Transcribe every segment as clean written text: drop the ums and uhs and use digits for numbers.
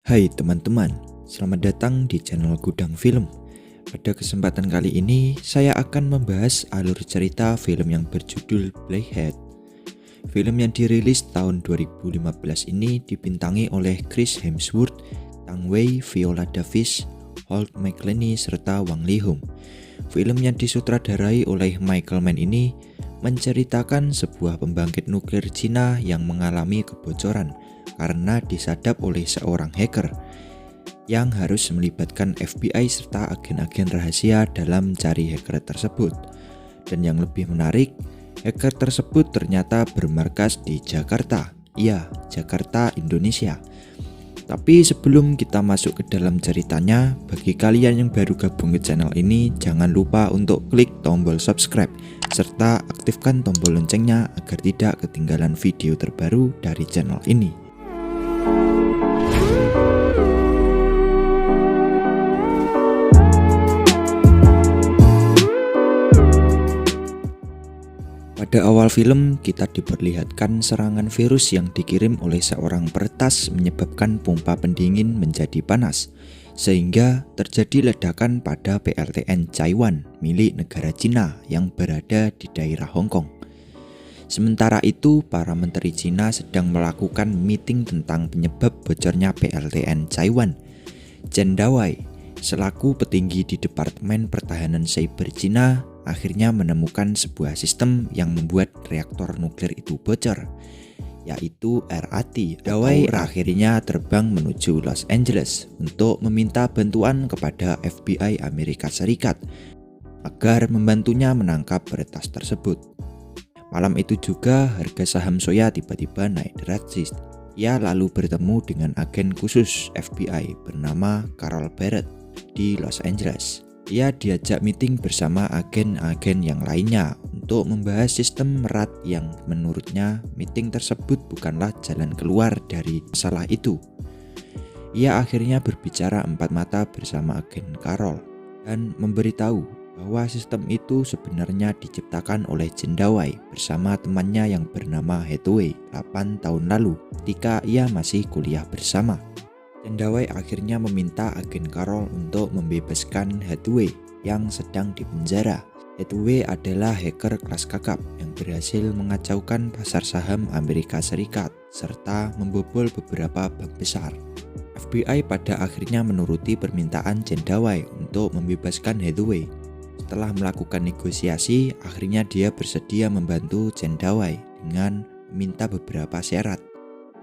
Hai teman-teman, selamat datang di channel Gudang Film. Pada kesempatan kali ini, saya akan membahas alur cerita film yang berjudul Blackhead. Film yang dirilis tahun 2015 ini dibintangi oleh Chris Hemsworth, Tang Wei, Viola Davis, Holt McCallany, serta Wang Leehom. Film yang disutradarai oleh Michael Mann ini menceritakan sebuah pembangkit nuklir Cina yang mengalami kebocoran karena disadap oleh seorang hacker yang harus melibatkan FBI serta agen-agen rahasia dalam mencari hacker tersebut. Dan yang lebih menarik, hacker tersebut ternyata bermarkas di Jakarta. Ya, Jakarta, Indonesia. Tapi sebelum kita masuk ke dalam ceritanya, bagi kalian yang baru gabung ke channel ini, jangan lupa untuk klik tombol subscribe serta aktifkan tombol loncengnya agar tidak ketinggalan video terbaru dari channel ini. Pada awal film, kita diperlihatkan serangan virus yang dikirim oleh seorang peretas menyebabkan pompa pendingin menjadi panas, sehingga terjadi ledakan pada PLTN Taiwan milik negara Cina yang berada di daerah Hong Kong. Sementara itu, para menteri Cina sedang melakukan meeting tentang penyebab bocornya PLTN Taiwan. Chen Dawei, selaku petinggi di Departemen Pertahanan Cyber Cina, akhirnya menemukan sebuah sistem yang membuat reaktor nuklir itu bocor, yaitu RAT. Dawei akhirnya terbang menuju Los Angeles untuk meminta bantuan kepada FBI Amerika Serikat agar membantunya menangkap peretas tersebut. Malam itu juga harga saham soya tiba-tiba naik drastis. Ia lalu bertemu dengan agen khusus FBI bernama Carol Barrett di Los Angeles. Ia diajak meeting bersama agen-agen yang lainnya untuk membahas sistem merat yang menurutnya meeting tersebut bukanlah jalan keluar dari masalah itu. Ia akhirnya berbicara empat mata bersama agen Carol dan memberitahu bahwa sistem itu sebenarnya diciptakan oleh Chen Dawei bersama temannya yang bernama Hathaway 8 tahun lalu ketika ia masih kuliah bersama. Chen Dawei akhirnya meminta agen Carol untuk membebaskan Hathaway yang sedang dipenjara. Hathaway adalah hacker kelas kakap yang berhasil mengacaukan pasar saham Amerika Serikat serta membobol beberapa bank besar. FBI pada akhirnya menuruti permintaan Chen Dawei untuk membebaskan Hathaway. Setelah melakukan negosiasi, akhirnya dia bersedia membantu Chen Dawei dengan meminta beberapa syarat.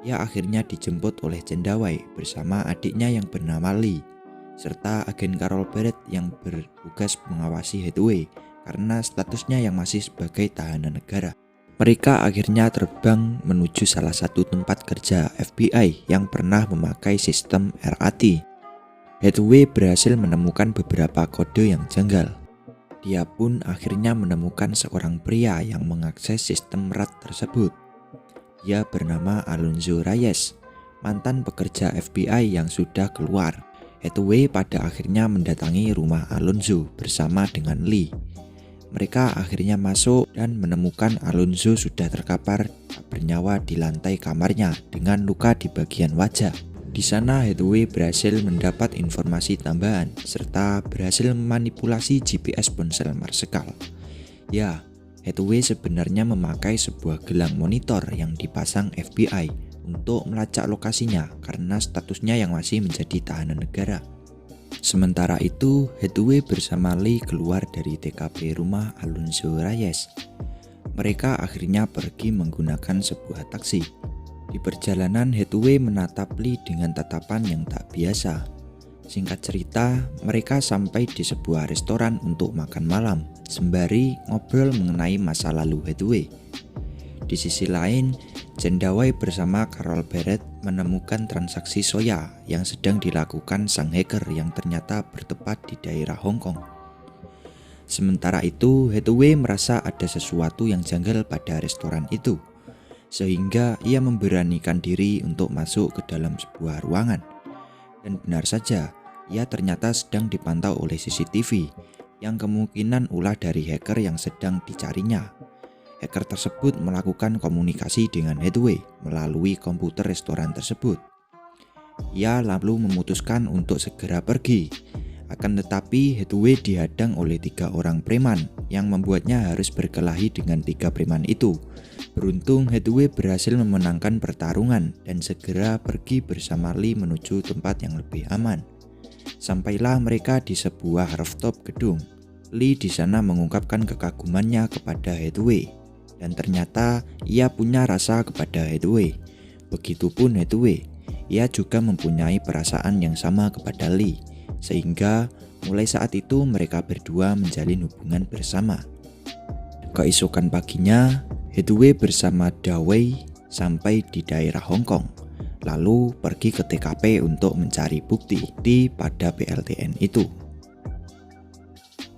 Ia akhirnya dijemput oleh Chen Dawei bersama adiknya yang bernama Lee, serta agen Carol Barrett yang bertugas mengawasi Hathaway karena statusnya yang masih sebagai tahanan negara. Mereka akhirnya terbang menuju salah satu tempat kerja FBI yang pernah memakai sistem RAT. Hathaway berhasil menemukan beberapa kode yang janggal. Dia pun akhirnya menemukan seorang pria yang mengakses sistem merat tersebut. Dia bernama Alonzo Reyes, mantan pekerja FBI yang sudah keluar. Hathaway pada akhirnya mendatangi rumah Alonzo bersama dengan Lee. Mereka akhirnya masuk dan menemukan Alonzo sudah terkapar tak bernyawa di lantai kamarnya dengan luka di bagian wajah. Di sana Hathaway berhasil mendapat informasi tambahan serta berhasil memanipulasi GPS ponsel Marsekal. Ya, Hathaway sebenarnya memakai sebuah gelang monitor yang dipasang FBI untuk melacak lokasinya karena statusnya yang masih menjadi tahanan negara. Sementara itu, Hathaway bersama Lee keluar dari TKP rumah Alonzo Reyes. Mereka akhirnya pergi menggunakan sebuah taksi. Di perjalanan, Hathaway menatap Lee dengan tatapan yang tak biasa. Singkat cerita, mereka sampai di sebuah restoran untuk makan malam, sembari ngobrol mengenai masa lalu Hathaway. Di sisi lain, Chen Dawei bersama Carol Barrett menemukan transaksi soya yang sedang dilakukan sang hacker yang ternyata bertempat di daerah Hong Kong. Sementara itu, Hathaway merasa ada sesuatu yang janggal pada restoran itu, sehingga ia memberanikan diri untuk masuk ke dalam sebuah ruangan. Dan benar saja, ia ternyata sedang dipantau oleh CCTV yang kemungkinan ulah dari hacker yang sedang dicarinya. Hacker tersebut melakukan komunikasi dengan Hathaway melalui komputer restoran tersebut. Ia lalu memutuskan untuk segera pergi. Akan tetapi Hathaway dihadang oleh 3 orang preman yang membuatnya harus berkelahi dengan 3 preman itu. Beruntung Hathaway berhasil memenangkan pertarungan dan segera pergi bersama Lee menuju tempat yang lebih aman. Sampailah mereka di sebuah rooftop gedung. Lee di sana mengungkapkan kekagumannya kepada Hathaway dan ternyata ia punya rasa kepada Hathaway. Begitupun Hathaway, ia juga mempunyai perasaan yang sama kepada Lee, sehingga mulai saat itu mereka berdua menjalin hubungan bersama. Keesokan paginya, Hathaway bersama Dawei sampai di daerah Hong Kong, lalu pergi ke TKP untuk mencari bukti pada PLTN itu.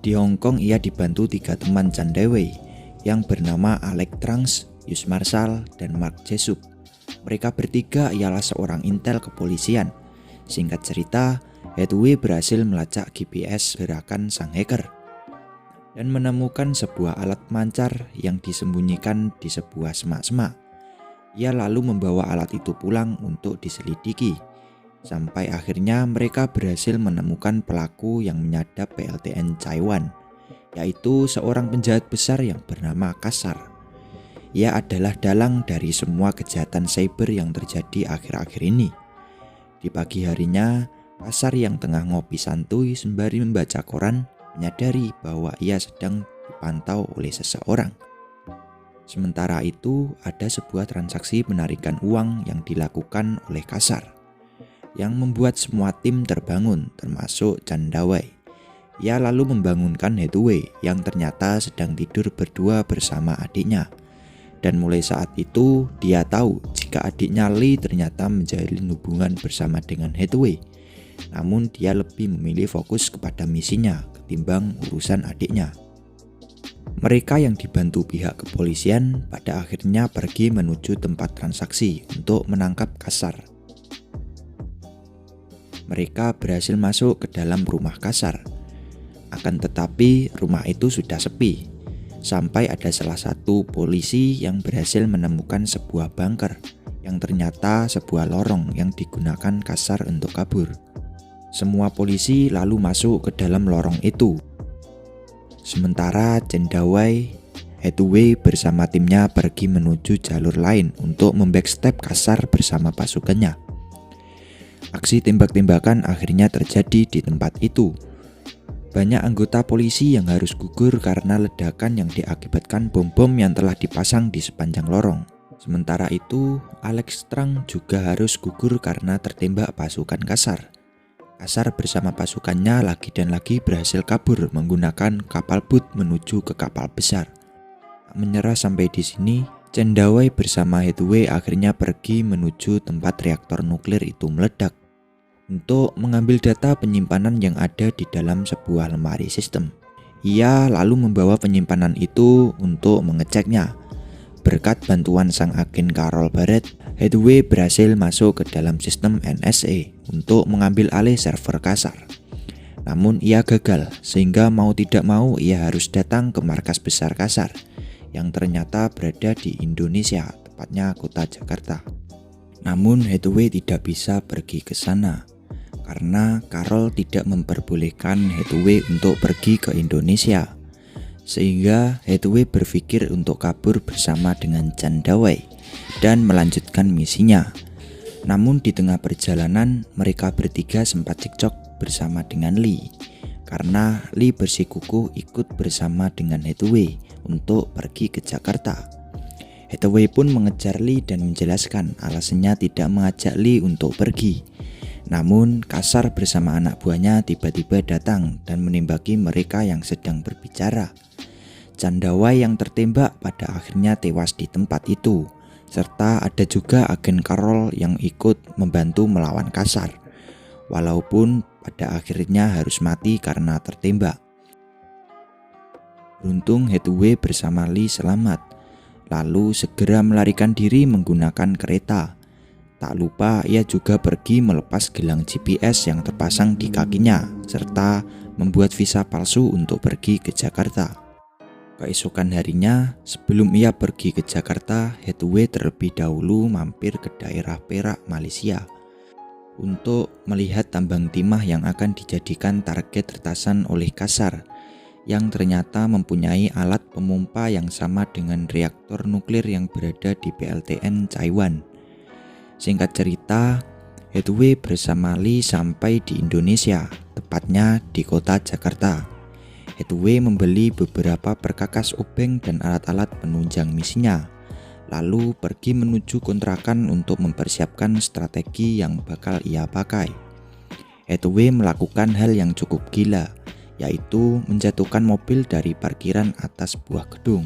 Di Hong Kong ia dibantu 3 teman Chan Dawei yang bernama Alex Trunks, Yus Marshall, dan Mark Jessup. Mereka bertiga ialah seorang intel kepolisian. Singkat cerita, Hathaway berhasil melacak GPS gerakan sang hacker dan menemukan sebuah alat mancar yang disembunyikan di sebuah semak-semak. Ia lalu membawa alat itu pulang untuk diselidiki. Sampai akhirnya mereka berhasil menemukan pelaku yang menyadap PLTN Taiwan, yaitu seorang penjahat besar yang bernama Kasar. Ia adalah dalang dari semua kejahatan cyber yang terjadi akhir-akhir ini. Di pagi harinya, Kasar yang tengah ngopi santuy sembari membaca koran menyadari bahwa ia sedang dipantau oleh seseorang. Sementara itu, ada sebuah transaksi penarikan uang yang dilakukan oleh Kasar yang membuat semua tim terbangun, termasuk Chan Dawei. Ia lalu membangunkan Hathaway yang ternyata sedang tidur berdua bersama adiknya. Dan mulai saat itu dia tahu jika adiknya Lee ternyata menjalin hubungan bersama dengan Hathaway. Namun dia lebih memilih fokus kepada misinya ketimbang urusan adiknya. Mereka yang dibantu pihak kepolisian pada akhirnya pergi menuju tempat transaksi untuk menangkap Kasar. Mereka berhasil masuk ke dalam rumah Kasar. Akan tetapi rumah itu sudah sepi. Sampai ada salah satu polisi yang berhasil menemukan sebuah bunker yang ternyata sebuah lorong yang digunakan Kasar untuk kabur. Semua polisi lalu masuk ke dalam lorong itu. Sementara Chan Dawei, Hathaway bersama timnya pergi menuju jalur lain untuk membackstep Kasar bersama pasukannya. Aksi tembak-tembakan akhirnya terjadi di tempat itu. Banyak anggota polisi yang harus gugur karena ledakan yang diakibatkan bom-bom yang telah dipasang di sepanjang lorong. Sementara itu, Alex Trunks juga harus gugur karena tertembak pasukan Kasar. Kasar bersama pasukannya lagi dan lagi berhasil kabur menggunakan kapal boot menuju ke kapal besar. Tak menyerah sampai di sini, Chan Dawei bersama Hathaway akhirnya pergi menuju tempat reaktor nuklir itu meledak untuk mengambil data penyimpanan yang ada di dalam sebuah lemari sistem. Ia lalu membawa penyimpanan itu untuk mengeceknya. Berkat bantuan sang agen Carol Barrett, Hathaway berhasil masuk ke dalam sistem NSA untuk mengambil alih server Kasar. Namun ia gagal, sehingga mau tidak mau ia harus datang ke markas besar Kasar yang ternyata berada di Indonesia, tepatnya kota Jakarta. Namun Hathaway tidak bisa pergi ke sana karena Carol tidak memperbolehkan Hathaway untuk pergi ke Indonesia. Sehingga Hathaway berpikir untuk kabur bersama dengan Chan Dawei dan melanjutkan misinya. Namun di tengah perjalanan mereka bertiga sempat cekcok bersama dengan Lee karena Lee bersikukuh ikut bersama dengan Hathaway untuk pergi ke Jakarta. Hathaway pun mengejar Lee dan menjelaskan alasannya tidak mengajak Lee untuk pergi. Namun Kasar bersama anak buahnya tiba-tiba datang dan menembaki mereka yang sedang berbicara. Chan Dawei yang tertembak pada akhirnya tewas di tempat itu, serta ada juga agen Carol yang ikut membantu melawan Kasar, walaupun pada akhirnya harus mati karena tertembak. Beruntung Hathaway bersama Lee selamat, lalu segera melarikan diri menggunakan kereta. Tak lupa ia juga pergi melepas gelang GPS yang terpasang di kakinya, serta membuat visa palsu untuk pergi ke Jakarta. Keesokan harinya, sebelum ia pergi ke Jakarta, Hathaway terlebih dahulu mampir ke daerah Perak, Malaysia. untuk melihat tambang timah yang akan dijadikan target retasan oleh Kassar, yang ternyata mempunyai alat pemompa yang sama dengan reaktor nuklir yang berada di PLTN Taiwan. Singkat cerita, Hathaway bersama Lee sampai di Indonesia, tepatnya di kota Jakarta. Hathaway membeli beberapa perkakas obeng dan alat-alat penunjang misinya, lalu pergi menuju kontrakan untuk mempersiapkan strategi yang bakal ia pakai. Hathaway melakukan hal yang cukup gila, yaitu menjatuhkan mobil dari parkiran atas sebuah gedung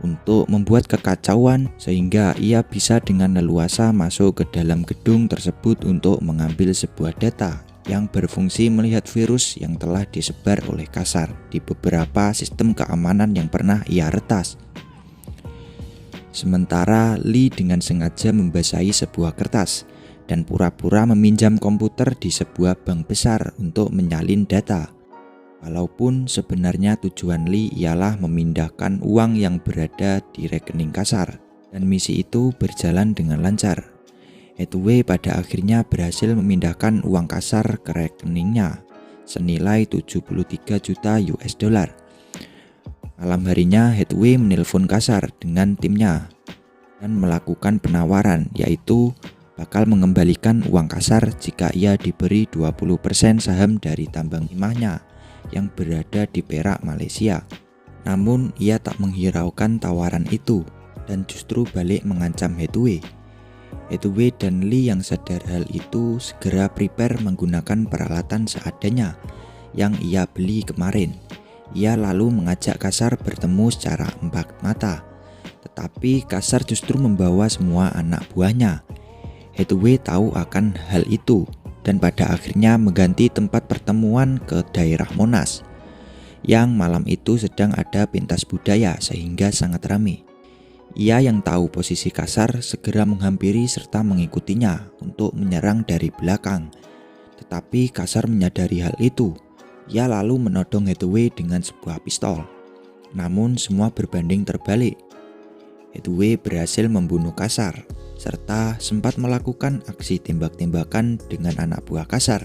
untuk membuat kekacauan sehingga ia bisa dengan leluasa masuk ke dalam gedung tersebut untuk mengambil sebuah data yang berfungsi melihat virus yang telah disebar oleh Kassar di beberapa sistem keamanan yang pernah ia retas. Sementara Lee dengan sengaja membasahi sebuah kertas dan pura-pura meminjam komputer di sebuah bank besar untuk menyalin data. Walaupun sebenarnya tujuan Lee ialah memindahkan uang yang berada di rekening Kassar, dan misi itu berjalan dengan lancar. Hathaway pada akhirnya berhasil memindahkan uang Kassar ke rekeningnya senilai 73 juta US dollar. Malam harinya Hathaway menelpon Kassar dengan timnya dan melakukan penawaran, yaitu bakal mengembalikan uang Kassar jika ia diberi 20% saham dari tambang timahnya yang berada di Perak, Malaysia. Namun ia tak menghiraukan tawaran itu dan justru balik mengancam Hathaway. Hathaway dan Lee yang sadar hal itu segera prepare menggunakan peralatan seadanya yang ia beli kemarin. Ia lalu mengajak Kassar bertemu secara empat mata, tetapi Kassar justru membawa semua anak buahnya. Hathaway tahu akan hal itu dan pada akhirnya mengganti tempat pertemuan ke daerah Monas, yang malam itu sedang ada pentas budaya sehingga sangat ramai. Ia yang tahu posisi Kassar segera menghampiri serta mengikutinya untuk menyerang dari belakang. Tetapi Kassar menyadari hal itu. Ia lalu menodong Hathaway dengan sebuah pistol. Namun semua berbanding terbalik. Hathaway berhasil membunuh Kassar serta sempat melakukan aksi tembak-tembakan dengan anak buah Kassar.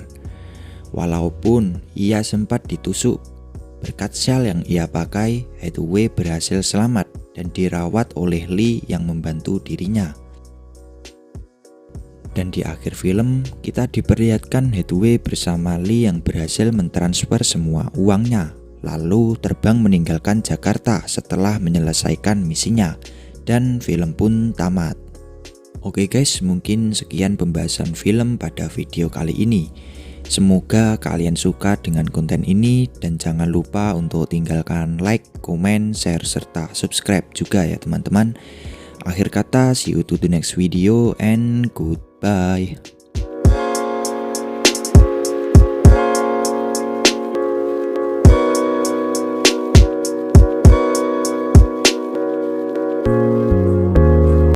Walaupun ia sempat ditusuk, berkat shell yang ia pakai, Hathaway berhasil selamat dan dirawat oleh Lee yang membantu dirinya. Dan di akhir film, kita diperlihatkan Hathaway bersama Lee yang berhasil mentransfer semua uangnya, lalu terbang meninggalkan Jakarta setelah menyelesaikan misinya, dan film pun tamat. Oke guys, mungkin sekian pembahasan film pada video kali ini. Semoga kalian suka dengan konten ini dan jangan lupa untuk tinggalkan like, komen, share, serta subscribe juga ya teman-teman. Akhir kata, see you to the next video and goodbye.